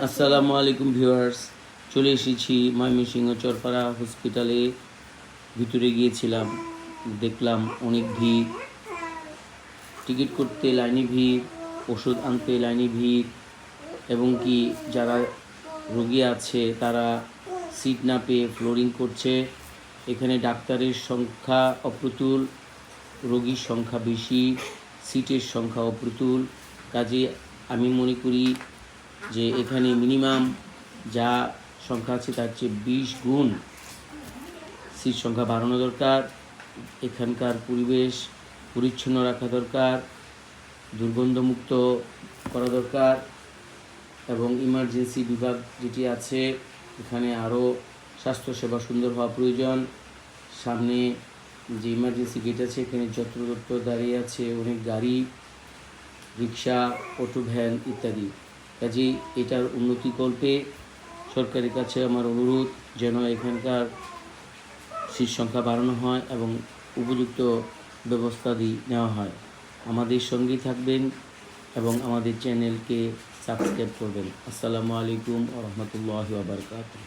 আসসালামু আলাইকুম ভিউয়ার্স, চলে এসেছি ময়মনসিংহ চরপাড়া হসপিটালে। ভিতরে গিয়েছিলাম, দেখলাম অনেক ভিড়, টিকিট করতে লাইনে ভিড়, ওষুধ আনতে লাইনে ভিড়, এবং কি যারা রোগী আছে তারা সিট না পেয়ে ফ্লোরিং করছে। এখানে ডাক্তারের সংখ্যা অপ্রতুল, রোগীর সংখ্যা বেশি, সিটের সংখ্যা অপ্রতুল। কাজে আমি মনে করি যে এখানে মিনিমাম যা সংখ্যা আছে তার চেয়ে 20 গুণ সিট সংখ্যা বাড়ানো দরকার। এখানকার পরিবেশ পরিচ্ছন্ন রাখা দরকার, দুর্গন্ধমুক্ত করা দরকার, এবং ইমার্জেন্সি বিভাগ যেটি আছে এখানে আরও স্বাস্থ্যসেবা সুন্দর হওয়া প্রয়োজন। সামনে যে ইমার্জেন্সি গেট আছে এখানে যত্রতত্র দাঁড়িয়ে আছে অনেক গাড়ি, রিক্সা, অটো ভ্যান ইত্যাদি। কাজেই এটার উন্নতিকল্পে সরকারের কাছে আমার অনুরোধ যেন এখানকার সিট সংখ্যা বাড়ানো হয় এবং উপযুক্ত ব্যবস্থা নেওয়া হয়। আমাদের সঙ্গেই থাকবেন এবং আমাদের চ্যানেলকে সাবস্ক্রাইব করবেন। আসসালামু আলাইকুম ওয়া রাহমাতুল্লাহি ওয়া বারাকাতুহু।